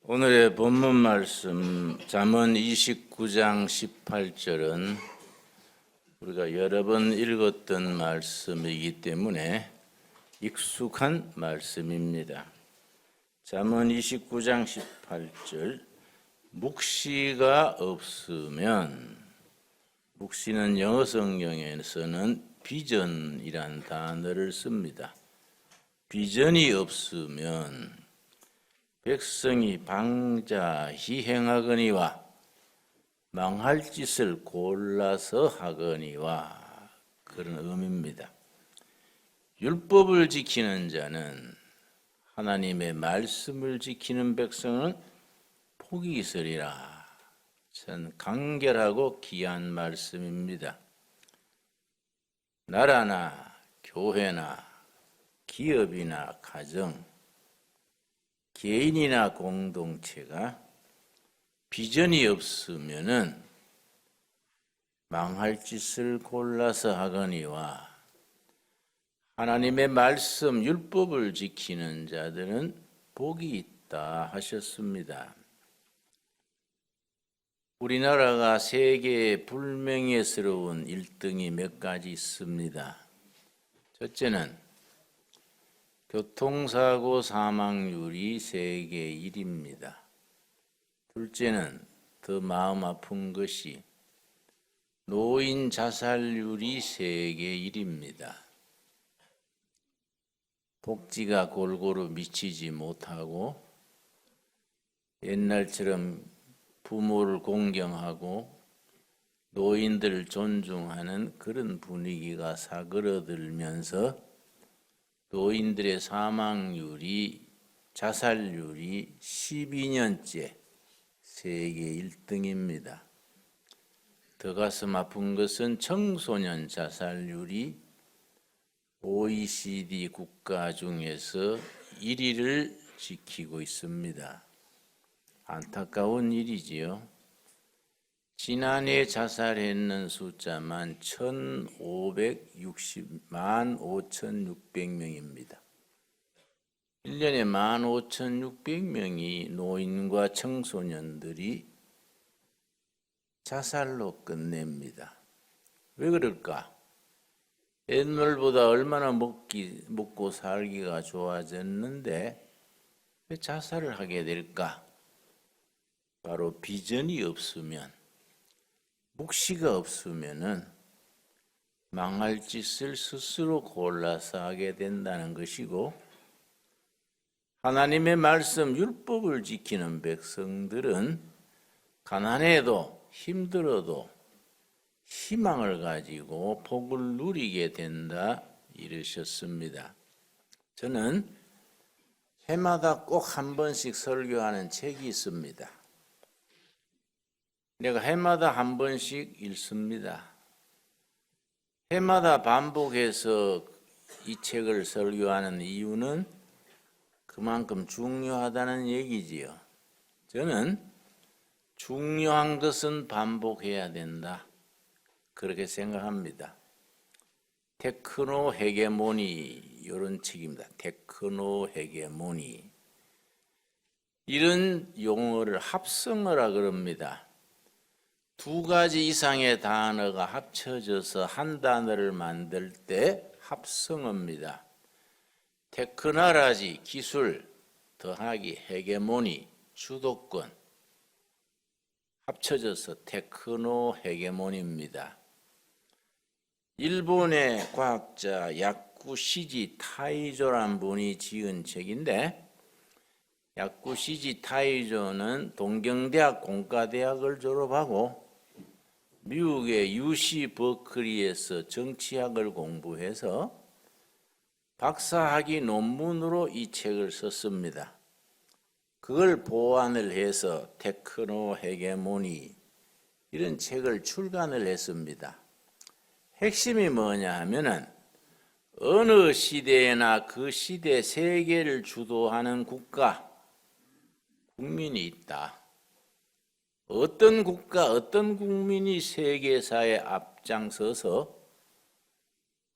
오늘의 본문 말씀 잠언 29장 18절은 우리가 여러 번 읽었던 말씀이기 때문에 익숙한 말씀입니다. 잠언 29장 18절 묵시가 없으면, 묵시는 영어 성경에서는 비전이란 단어를 씁니다. 비전이 없으면 백성이 방자히 행하거니와 망할 짓을 골라서 하거니와, 그런 의미입니다. 율법을 지키는 자는, 하나님의 말씀을 지키는 백성은 복이 있으리라. 참 간결하고 귀한 말씀입니다. 나라나 교회나 기업이나 가정, 개인이나 공동체가 비전이 없으면은 망할 짓을 골라서 하거니와, 하나님의 말씀 율법을 지키는 자들은 복이 있다 하셨습니다. 우리나라가 세계의 불명예스러운 1등이 몇 가지 있습니다. 첫째는 교통사고 사망률이 세계 1위입니다. 둘째는 더 마음 아픈 것이 노인 자살률이 세계 1위입니다. 복지가 골고루 미치지 못하고 옛날처럼 부모를 공경하고 노인들을 존중하는 그런 분위기가 사그러들면서 노인들의 사망률이, 자살률이 12년째 세계 1등입니다. 더 가슴 아픈 것은 청소년 자살률이 OECD 국가 중에서 1위를 지키고 있습니다. 안타까운 일이지요. 지난해 자살했는 숫자만 15,600명입니다. 1년에 15,600명이 노인과 청소년들이 자살로 끝냅니다. 왜 그럴까? 옛날보다 얼마나 먹고 살기가 좋아졌는데 왜 자살을 하게 될까? 바로 비전이 없으면, 묵시가 없으면은 망할 짓을 스스로 골라서 하게 된다는 것이고, 하나님의 말씀 율법을 지키는 백성들은 가난해도 힘들어도 희망을 가지고 복을 누리게 된다 이르셨습니다. 저는 해마다 꼭 한 번씩 설교하는 책이 있습니다. 내가 해마다 한 번씩 읽습니다. 해마다 반복해서 이 책을 설교하는 이유는 그만큼 중요하다는 얘기지요. 저는 중요한 것은 반복해야 된다, 그렇게 생각합니다. 테크노 헤게모니, 이런 책입니다. 테크노 헤게모니. 이런 용어를 합성어라 그럽니다. 두 가지 이상의 단어가 합쳐져서 한 단어를 만들 때 합성어입니다. 테크놀로지, 기술, 더하기 헤게모니, 주도권, 합쳐져서 테크노 헤게모니입니다. 일본의 과학자 야쿠시지 타이조란 분이 지은 책인데, 야쿠시지 타이조는 동경대학 공과대학을 졸업하고 미국의 UC 버클리에서 정치학을 공부해서 박사학위 논문으로 이 책을 썼습니다. 그걸 보완을 해서 테크노 헤게모니, 이런 책을 출간을 했습니다. 핵심이 뭐냐 하면은, 어느 시대에나 그 시대 세계를 주도하는 국가, 국민이 있다. 어떤 국가, 어떤 국민이 세계사에 앞장서서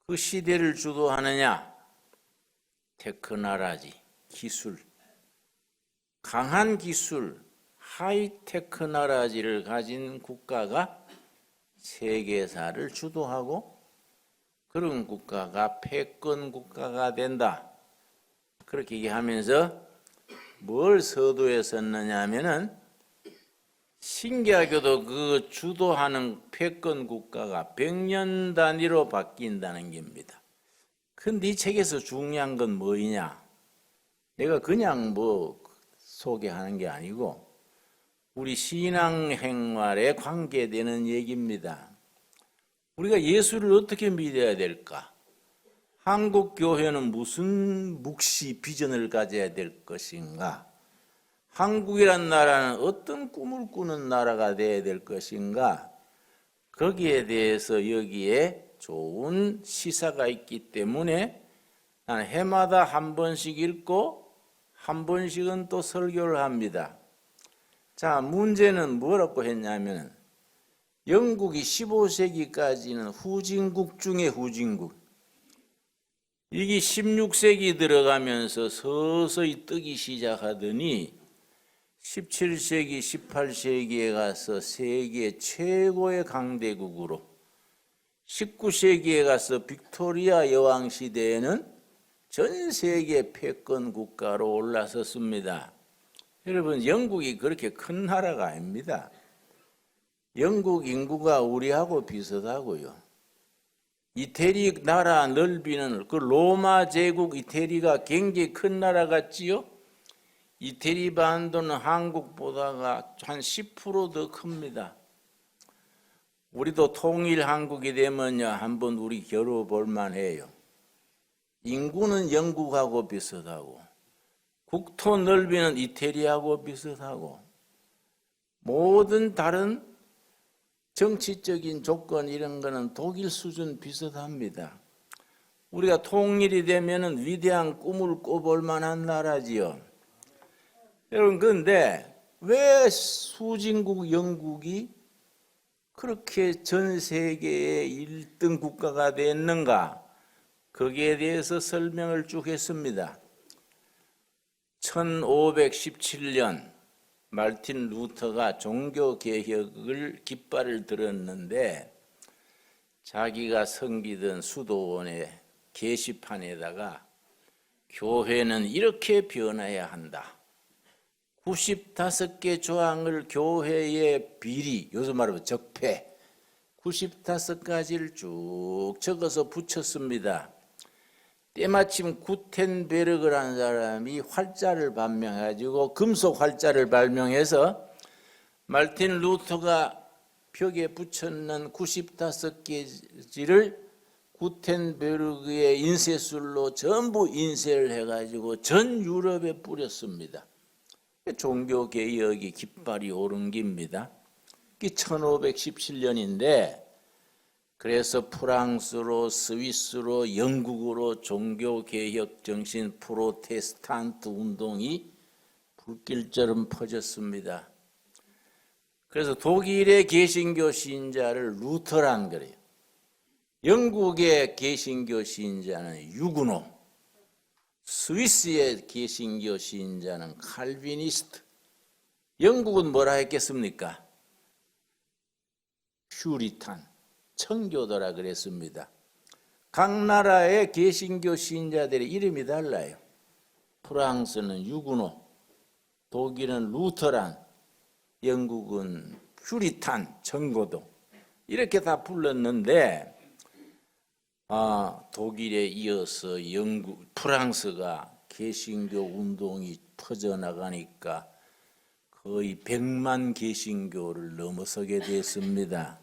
그 시대를 주도하느냐? 테크놀로지, 기술, 강한 기술, 하이테크 나라지를 가진 국가가 세계사를 주도하고 그런 국가가 패권 국가가 된다. 그렇게 얘기하면서 뭘 서두에 썼느냐 하면은 신기하게도 그 주도하는 패권 국가가 100년 단위로 바뀐다는 겁니다. 근데 이 책에서 중요한 건 뭐이냐? 내가 그냥 뭐 소개하는 게 아니고 우리 신앙 생활에 관계되는 얘기입니다. 우리가 예수를 어떻게 믿어야 될까? 한국 교회는 무슨 묵시 비전을 가져야 될 것인가? 한국이란 나라는 어떤 꿈을 꾸는 나라가 되어야 될 것인가? 거기에 대해서 여기에 좋은 시사가 있기 때문에 나는 해마다 한 번씩 읽고 한 번씩은 또 설교를 합니다. 자, 문제는 뭐라고 했냐면 영국이 15세기까지는 후진국 중에 후진국, 이게 16세기 들어가면서 서서히 뜨기 시작하더니 17세기, 18세기에 가서 세계 최고의 강대국으로, 19세기에 가서 빅토리아 여왕 시대에는 전 세계 패권 국가로 올라섰습니다. 여러분, 영국이 그렇게 큰 나라가 아닙니다. 영국 인구가 우리하고 비슷하고요. 이태리 나라 넓이는 그 로마 제국 이태리가 굉장히 큰 나라 같지요? 이태리 반도는 한국보다가 한 10% 더 큽니다. 우리도 통일 한국이 되면요, 한번 우리 겨뤄볼 만해요. 인구는 영국하고 비슷하고, 국토 넓이는 이태리하고 비슷하고, 모든 다른 정치적인 조건 이런 거는 독일 수준 비슷합니다. 우리가 통일이 되면은 위대한 꿈을 꿔볼 만한 나라지요. 여러분, 그런데 왜 수진국 영국이 그렇게 전 세계의 1등 국가가 됐는가? 거기에 대해서 설명을 쭉 했습니다. 1517년 말틴 루터가 종교개혁을 깃발을 들었는데 자기가 섬기던 수도원의 게시판에다가 교회는 이렇게 변해야 한다. 95개 조항을 교회의 비리, 요즘 말하면 적폐, 95가지를 쭉 적어서 붙였습니다. 때마침 구텐베르그라는 사람이 활자를 발명해가지고 금속 활자를 발명해서 말틴 루터가 벽에 붙였는 95개지를 구텐베르그의 인쇄술로 전부 인쇄를 해가지고 전 유럽에 뿌렸습니다. 종교개혁이 깃발이 오른 겁니다. 1517년인데 그래서 프랑스로, 스위스로, 영국으로 종교개혁 정신 프로테스탄트 운동이 불길처럼 퍼졌습니다. 그래서 독일의 개신교 신자를 루터란 그래요. 영국의 개신교 신자는 유그노, 스위스의 개신교 신자는 칼비니스트, 영국은 뭐라 했겠습니까? 퓨리탄, 청교도라 그랬습니다. 각 나라의 개신교 신자들의 이름이 달라요. 프랑스는 유그노, 독일은 루터란, 영국은 퓨리탄, 청교도 이렇게 다 불렀는데 독일에 이어서 프랑스가 개신교 운동이 퍼져나가니까 거의 100만 개신교를 넘어서게 됐습니다.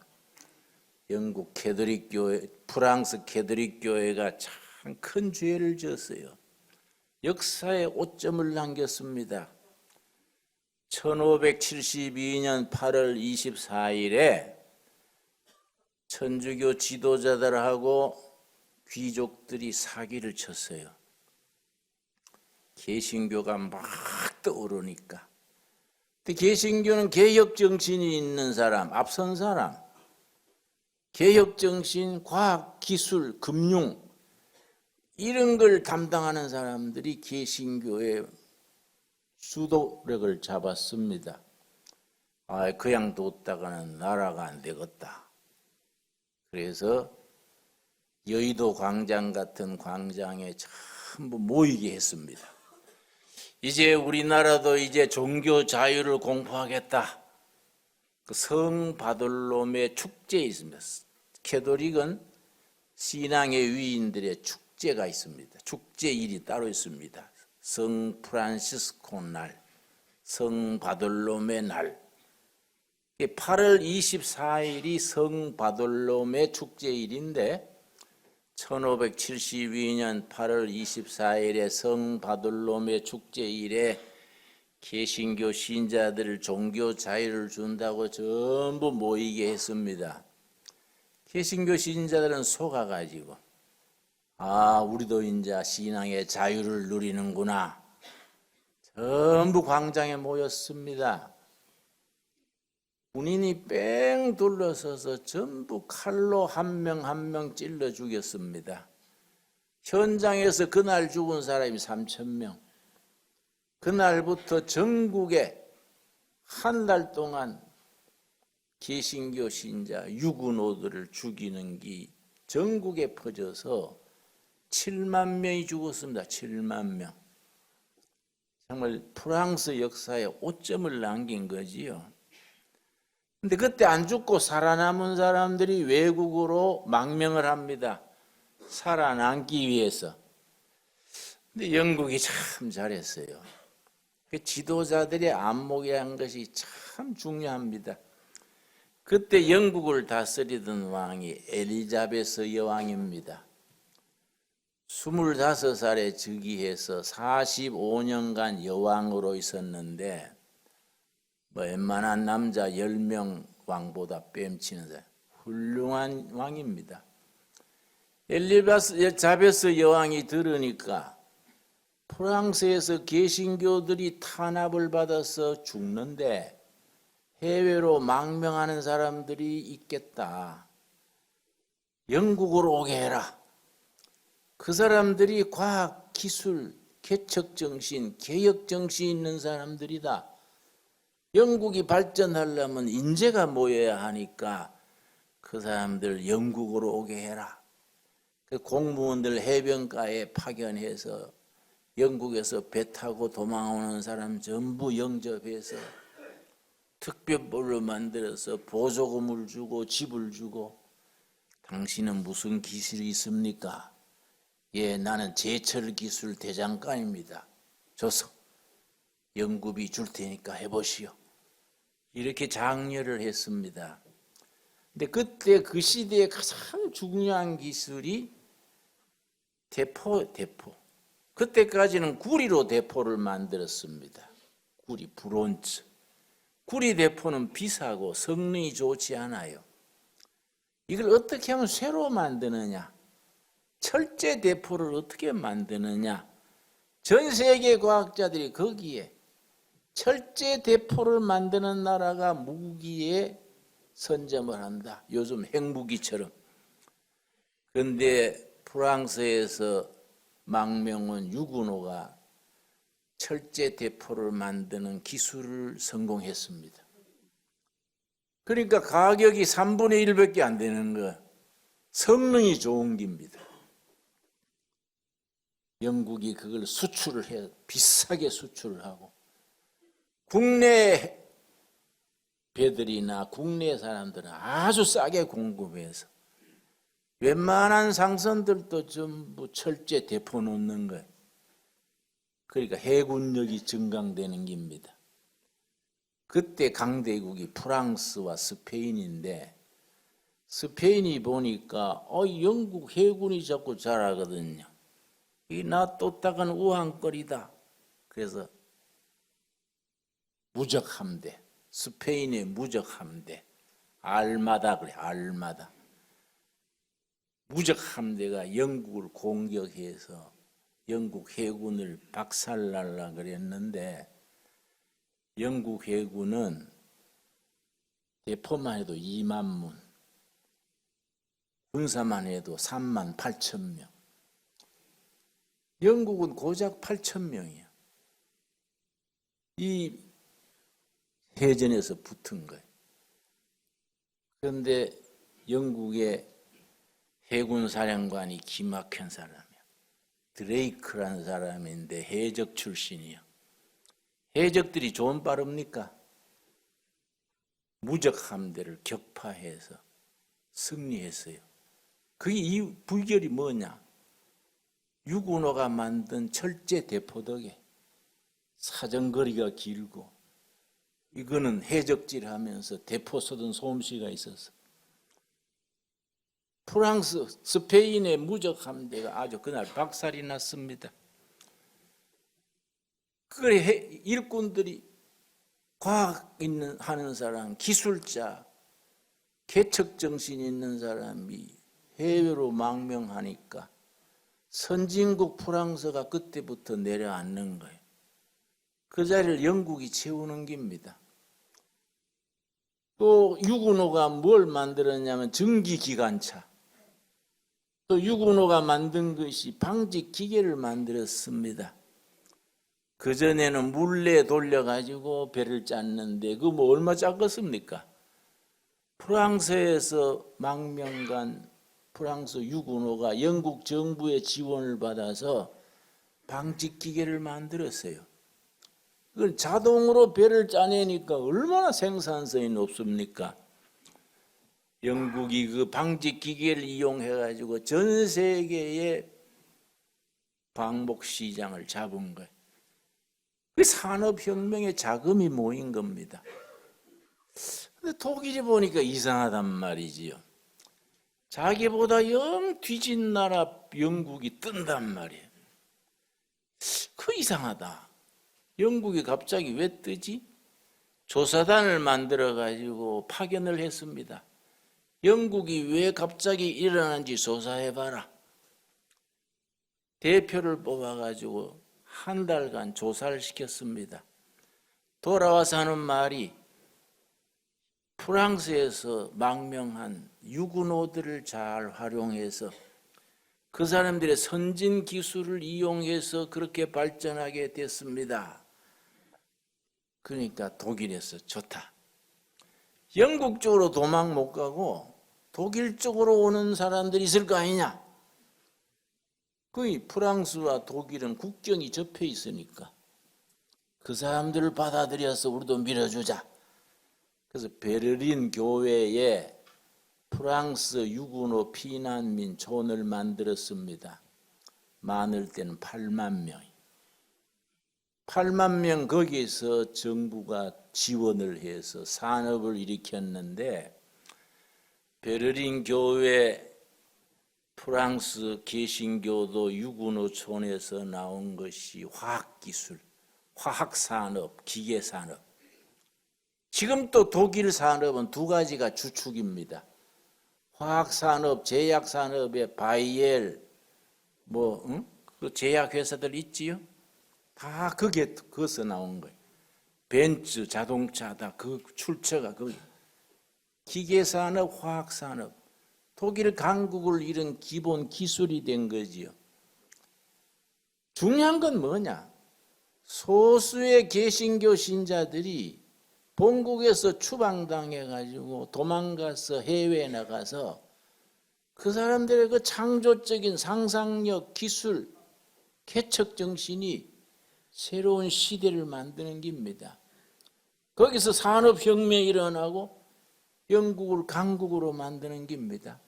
영국 캐톨릭 교회, 프랑스 캐톨릭 교회가 참 큰 죄를 지었어요. 역사에 오점을 남겼습니다. 1572년 8월 24일에 천주교 지도자들하고 귀족들이 사기를 쳤어요. 개신교가 막 떠오르니까. 근데 개신교는 개혁정신이 있는 사람, 앞선 사람, 개혁정신, 과학, 기술, 금융 이런 걸 담당하는 사람들이 개신교의 수도력을 잡았습니다. 그냥 뒀다가는 나라가 안 되겠다. 그래서 여의도 광장 같은 광장에 전부 모이게 했습니다. 이제 우리나라도 이제 종교 자유를 공포하겠다. 그 성 바돌롬의 축제에 있습니다. 캐톨릭은 신앙의 위인들의 축제가 있습니다. 축제일이 따로 있습니다. 성 프란시스코 날, 성 바돌롬의 날. 8월 24일이 성 바돌롬의 축제일인데 1572년 8월 24일에 성 바돌롬의 축제일에 개신교 신자들을 종교 자유를 준다고 전부 모이게 했습니다. 개신교 신자들은 속아가지고 우리도 이제 신앙의 자유를 누리는구나. 전부 광장에 모였습니다. 군인이 뺑 둘러서서 전부 칼로 한 명 한 명 찔러 죽였습니다. 현장에서 그날 죽은 사람이 3,000명. 그날부터 전국에 한 달 동안 개신교 신자 유군호들을 죽이는 게 전국에 퍼져서 7만 명이 죽었습니다. 7만 명. 정말 프랑스 역사에 오점을 남긴 거지요. 근데 그때 안 죽고 살아남은 사람들이 외국으로 망명을 합니다. 살아남기 위해서. 근데 영국이 참 잘했어요. 그 지도자들의 안목이라는 것이 참 중요합니다. 그때 영국을 다스리던 왕이 엘리자베스 여왕입니다. 25살에 즉위해서 45년간 여왕으로 있었는데 웬만한 남자 10명 왕보다 뺨치는 사람, 훌륭한 왕입니다. 엘리자베스 여왕이 들으니까 프랑스에서 개신교들이 탄압을 받아서 죽는데 해외로 망명하는 사람들이 있겠다. 영국으로 오게 해라. 그 사람들이 과학, 기술, 개척정신, 개혁정신 있는 사람들이다. 영국이 발전하려면 인재가 모여야 하니까 그 사람들 영국으로 오게 해라. 그 공무원들 해변가에 파견해서 영국에서 배 타고 도망오는 사람 전부 영접해서 특별법을 만들어서 보조금을 주고 집을 주고 당신은 무슨 기술이 있습니까? 나는 제철 기술 대장간입니다. 줘서 연구비 줄 테니까 해보시오. 이렇게 장려를 했습니다. 근데 그때 그 시대에 가장 중요한 기술이 대포. 그때까지는 구리로 대포를 만들었습니다. 구리, 브론즈. 구리 대포는 비싸고 성능이 좋지 않아요. 이걸 어떻게 하면 쇠로 만드느냐? 철제 대포를 어떻게 만드느냐? 전 세계 과학자들이 거기에 철제 대포를 만드는 나라가 무기에 선점을 한다. 요즘 핵무기처럼. 그런데 프랑스에서 망명은 유군호가 철제 대포를 만드는 기술을 성공했습니다. 그러니까 가격이 3분의 1밖에 안 되는 거. 성능이 좋은 겁니다. 영국이 그걸 수출을 해요. 비싸게 수출을 하고 국내 배들이나 국내 사람들은 아주 싸게 공급해서 웬만한 상선들도 전부 철제 대포 놓는 거예요. 그러니까 해군력이 증강되는 겁니다. 그때 강대국이 프랑스와 스페인인데 스페인이 보니까 영국 해군이 자꾸 잘하거든요. 나 또大간 우왕거리다. 그래서 무적함대, 스페인의 무적함대, 알마다 그래, 알마다. 무적함대가 영국을 공격해서 영국 해군을 박살날라 그랬는데 영국 해군은 대포만 해도 2만 문, 군사만 해도 3만 8천 명. 영국은 고작 8천 명이야. 이 해전에서 붙은 거예요. 그런데 영국의 해군 사령관이 기막힌 사람이야. 드레이크라는 사람인데 해적 출신이야. 해적들이 좋은 빠릅니까? 무적 함대를 격파해서 승리했어요. 그게 이 불결이 뭐냐? 유군호가 만든 철제 대포덕에 사정거리가 길고 이거는 해적질하면서 대포 쏘던 솜씨가 있어서 프랑스, 스페인의 무적 함대가 아주 그날 박살이 났습니다. 그래 일꾼들이 과학 하는 사람, 기술자, 개척 정신 있는 사람이 해외로 망명하니까 선진국 프랑스가 그때부터 내려앉는 거예요. 그 자리를 영국이 채우는 겁니다. 또 유군호가 뭘 만들었냐면 전기기관차. 또 유군호가 만든 것이 방직 기계를 만들었습니다. 그전에는 물레 돌려가지고 배를 짰는데 그 뭐 얼마 짰겠습니까? 프랑스에서 망명간 프랑스 유군호가 영국 정부의 지원을 받아서 방직 기계를 만들었어요. 그걸 자동으로 배를 짜내니까 얼마나 생산성이 높습니까? 영국이 그 방직 기계를 이용해가지고 전 세계의 방목 시장을 잡은 거예요. 그 산업혁명의 자금이 모인 겁니다. 근데 독일이 보니까 이상하단 말이지요. 자기보다 영 뒤진 나라 영국이 뜬단 말이에요. 그 이상하다. 영국이 갑자기 왜 뜨지? 조사단을 만들어가지고 파견을 했습니다. 영국이 왜 갑자기 일어난지 조사해봐라. 대표를 뽑아가지고 한 달간 조사를 시켰습니다. 돌아와서 하는 말이 프랑스에서 망명한 유군호들을 잘 활용해서 그 사람들의 선진 기술을 이용해서 그렇게 발전하게 됐습니다. 그러니까 독일에서 좋다. 영국 쪽으로 도망 못 가고 독일 쪽으로 오는 사람들이 있을 거 아니냐. 거의 프랑스와 독일은 국경이 접해 있으니까 그 사람들을 받아들여서 우리도 밀어주자. 그래서 베를린 교회에 프랑스 유군호 피난민 촌을 만들었습니다. 많을 때는 8만 명. 8만 명 거기에서 정부가 지원을 해서 산업을 일으켰는데 베를린 교회 프랑스 개신교도 유군호촌에서 나온 것이 화학기술, 화학산업, 기계산업. 지금 또 독일 산업은 두 가지가 주축입니다. 화학산업, 제약산업의 바이엘, 그 제약회사들 있지요? 다 거기서 나온 거예요. 벤츠, 자동차 다 그 출처가 거기. 기계산업, 화학산업. 독일 강국을 이룬 기본 기술이 된 거지요. 중요한 건 뭐냐? 소수의 개신교 신자들이 본국에서 추방당해가지고 도망가서 해외에 나가서 그 사람들의 그 창조적인 상상력, 기술, 개척 정신이 새로운 시대를 만드는 겁니다. 거기서 산업혁명이 일어나고 영국을 강국으로 만드는 겁니다.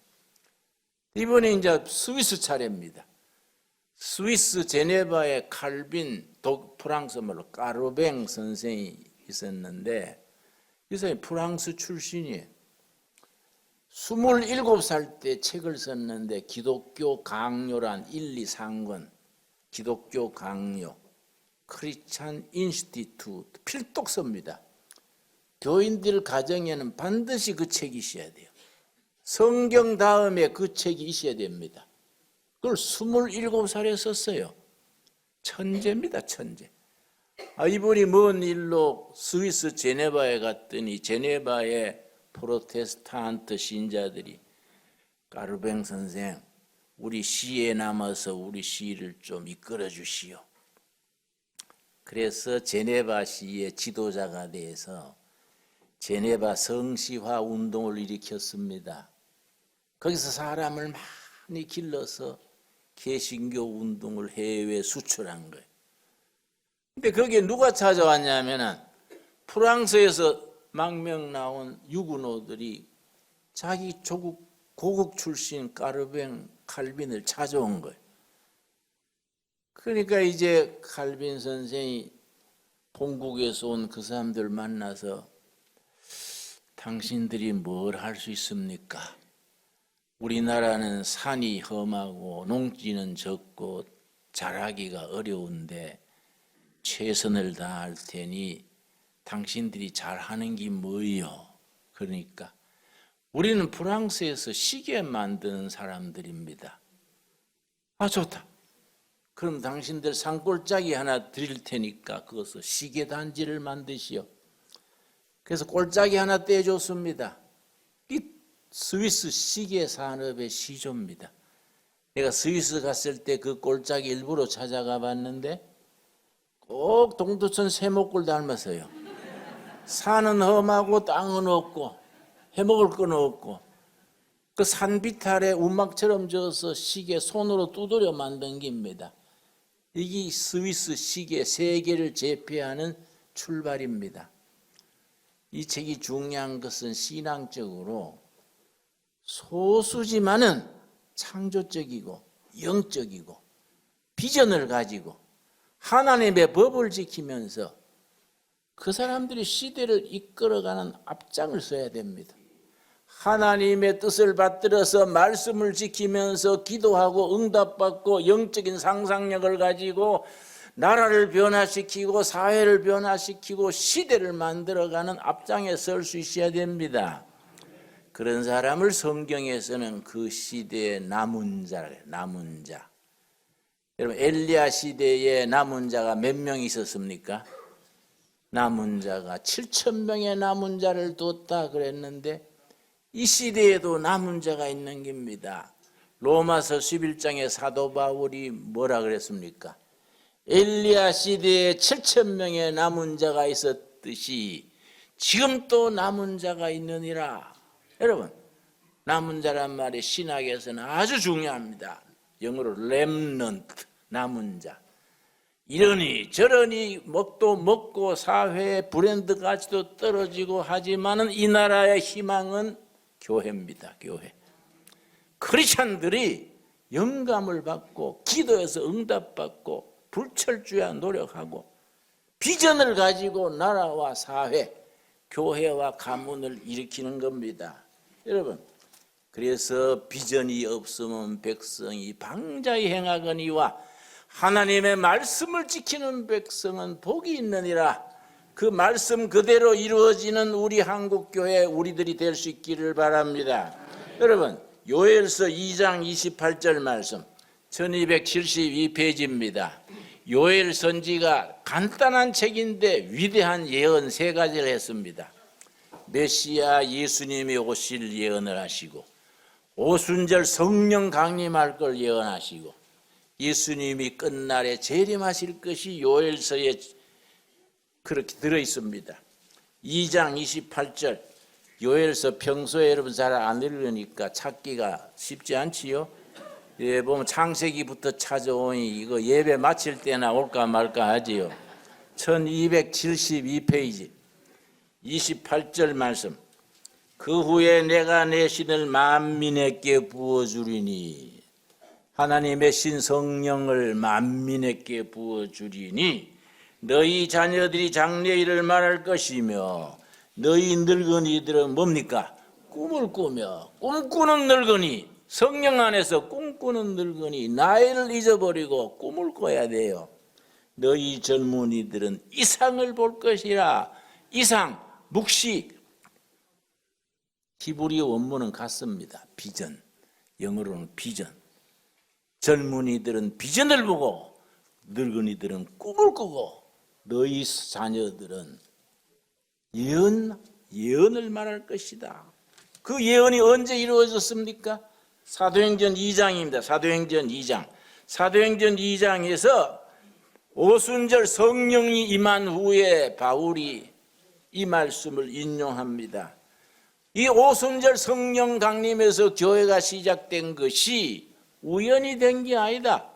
이번에 이제 스위스 차례입니다. 스위스 제네바의 칼빈, 프랑스 말로 까르뱅 선생이 있었는데 이 사람이 프랑스 출신이에요. 27살 때 책을 썼는데 기독교 강요란 1, 2, 3권 기독교 강요 크리스찬 인스티튜트 필독서입니다. 교인들 가정에는 반드시 그 책이 있어야 돼요. 성경 다음에 그 책이 있어야 됩니다. 그걸 27살에 썼어요. 천재입니다, 천재. 이분이 먼 일로 스위스 제네바에 갔더니 제네바의 프로테스탄트 신자들이 까르뱅 선생, 우리 시에 남아서 우리 시를 좀 이끌어 주시오. 그래서 제네바시의 지도자가 돼서 제네바 성시화 운동을 일으켰습니다. 거기서 사람을 많이 길러서 개신교 운동을 해외에 수출한 거예요. 근데 거기에 누가 찾아왔냐면은 프랑스에서 망명 나온 유구노들이 자기 조국 고국 출신 까르뱅 칼빈을 찾아온 거예요. 그러니까 이제 칼빈 선생이 본국에서 온 그 사람들 만나서 당신들이 뭘 할 수 있습니까? 우리나라는 산이 험하고 농지는 적고 자라기가 어려운데 최선을 다할 테니 당신들이 잘하는 게 뭐예요? 그러니까 우리는 프랑스에서 시계 만드는 사람들입니다. 아, 좋다. 그럼 당신들 산골짜기 하나 드릴 테니까 그것을 시계 단지를 만드시오. 그래서 골짜기 하나 떼줬습니다. 이 스위스 시계 산업의 시조입니다. 내가 스위스 갔을 때 그 골짜기 일부러 찾아가 봤는데 꼭 동두천 세목골 닮았어요. 산은 험하고 땅은 없고 해먹을 건 없고 그 산비탈에 운막처럼 져서 시계 손으로 두드려 만든 겁니다. 이게 스위스 시계 세계를 제패하는 출발입니다. 이 책이 중요한 것은 신앙적으로 소수지만은 창조적이고 영적이고 비전을 가지고 하나님의 법을 지키면서 그 사람들이 시대를 이끌어가는 앞장을 서야 됩니다. 하나님의 뜻을 받들어서 말씀을 지키면서 기도하고 응답받고 영적인 상상력을 가지고 나라를 변화시키고 사회를 변화시키고 시대를 만들어가는 앞장에 설 수 있어야 됩니다. 그런 사람을 성경에서는 그 시대의 남은 자를, 남은 자. 여러분 엘리야 시대에 남은 자가 몇 명 있었습니까? 남은 자가 7,000명의 남은 자를 뒀다 그랬는데 이 시대에도 남은 자가 있는 겁니다. 로마서 11장에 사도 바울이 뭐라 그랬습니까? 엘리야 시대에 7,000명의 남은 자가 있었듯이 지금 또 남은 자가 있느니라. 여러분 남은 자란 말이 신학에서는 아주 중요합니다. 영어로 렘넌트, 남은 자. 이러니 저러니 먹도 먹고 사회의 브랜드 가치도 떨어지고 하지만은 이 나라의 희망은 교회입니다. 교회. 크리스찬들이 영감을 받고 기도해서 응답받고 불철주야 노력하고 비전을 가지고 나라와 사회, 교회와 가문을 일으키는 겁니다. 여러분 그래서 비전이 없으면 백성이 방자히 행하거니와 하나님의 말씀을 지키는 백성은 복이 있느니라. 그 말씀 그대로 이루어지는 우리 한국교회 우리들이 될 수 있기를 바랍니다. 여러분 요엘서 2장 28절 말씀 1272페이지입니다. 요엘 선지가 간단한 책인데 위대한 예언 3가지를 했습니다. 메시아 예수님이 오실 예언을 하시고 오순절 성령 강림할 걸 예언하시고 예수님이 끝날에 재림하실 것이 요엘서에 그렇게 들어있습니다. 2장 28절 요엘서 평소에 여러분 잘 안 읽으니까 찾기가 쉽지 않지요. 예, 보면 창세기부터 찾아오니 이거 예배 마칠 때나 올까 말까 하지요. 1272페이지 28절 말씀. 그 후에 내가 내 신을 만민에게 부어주리니 하나님의 신 성령을 만민에게 부어주리니 너희 자녀들이 장래일을 말할 것이며 너희 늙은이들은 뭡니까? 꿈을 꾸며 꿈꾸는 늙은이 성령 안에서 꿈꾸는 늙은이 나이를 잊어버리고 꿈을 꿔야 돼요. 너희 젊은이들은 이상을 볼 것이라. 이상, 묵시 히브리어 원문은 같습니다. 비전, 영어로는 비전. 젊은이들은 비전을 보고 늙은이들은 꿈을 꾸고 너희 자녀들은 예언을 말할 것이다. 그 예언이 언제 이루어졌습니까? 사도행전 2장입니다. 사도행전 2장. 사도행전 2장에서 오순절 성령이 임한 후에 바울이 이 말씀을 인용합니다. 이 오순절 성령 강림에서 교회가 시작된 것이 우연히 된 게 아니다.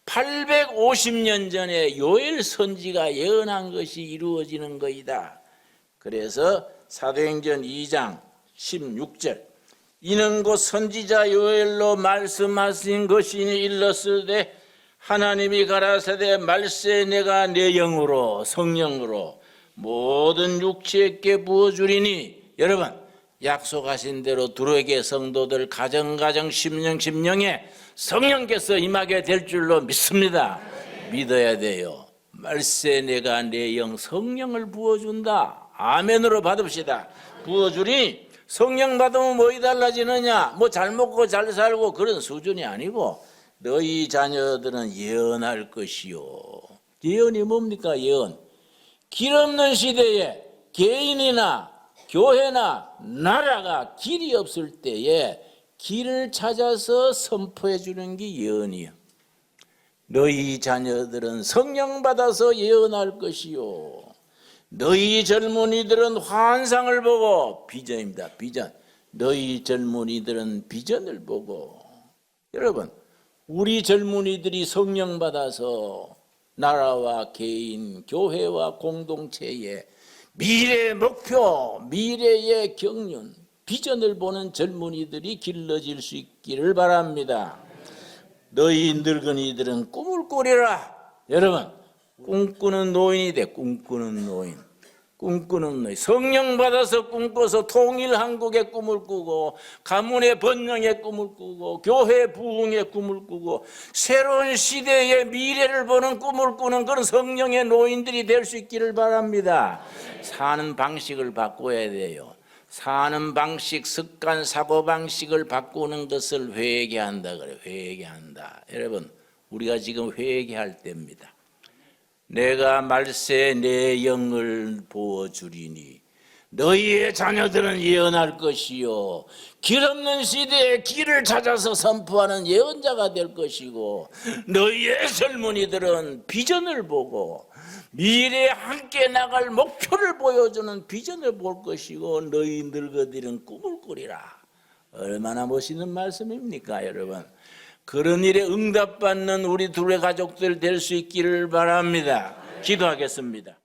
850년 전에 요엘 선지가 예언한 것이 이루어지는 것이다. 그래서 사도행전 2장 16절 이는 곧 선지자 요엘로 말씀하신 것이 일렀으되 하나님이 가라사대 말세 내가 내 영으로 성령으로 모든 육체에게 부어주리니. 여러분 약속하신 대로 두루에게 성도들 가정 심령에 성령께서 임하게 될 줄로 믿습니다. 믿어야 돼요. 말세 내가 내 영 성령을 부어준다. 아멘으로 받읍시다. 부어주니 성령 받으면 뭐이 달라지느냐? 뭐 잘 먹고 잘 살고 그런 수준이 아니고 너희 자녀들은 예언할 것이요. 예언이 뭡니까? 예언. 길 없는 시대에 개인이나 교회나 나라가 길이 없을 때에 길을 찾아서 선포해 주는 게 예언이요. 너희 자녀들은 성령 받아서 예언할 것이요. 너희 젊은이들은 환상을 보고 비전입니다. 비전. 너희 젊은이들은 비전을 보고. 여러분 우리 젊은이들이 성령 받아서 나라와 개인, 교회와 공동체의 미래의 목표, 미래의 경륜, 비전을 보는 젊은이들이 길러질 수 있기를 바랍니다. 너희 늙은이들은 꿈을 꾸리라. 여러분 꿈꾸는 노인이 돼. 꿈꾸는 노인. 꿈꾸는 노인. 성령 받아서 꿈꿔서 통일 한국의 꿈을 꾸고 가문의 번영의 꿈을 꾸고 교회 부흥의 꿈을 꾸고 새로운 시대의 미래를 보는 꿈을 꾸는 그런 성령의 노인들이 될 수 있기를 바랍니다. 사는 방식을 바꿔야 돼요. 사는 방식, 습관, 사고방식을 바꾸는 것을 회개한다 그래요. 회개한다. 여러분 우리가 지금 회개할 때입니다. 내가 말세 내 영을 부어주리니 너희의 자녀들은 예언할 것이요 길 없는 시대에 길을 찾아서 선포하는 예언자가 될 것이고 너희의 젊은이들은 비전을 보고 미래에 함께 나갈 목표를 보여주는 비전을 볼 것이고 너희 늙은이들은 꿈을 꾸리라. 얼마나 멋있는 말씀입니까 여러분. 그런 일에 응답받는 우리 둘의 가족들 될 수 있기를 바랍니다. 기도하겠습니다.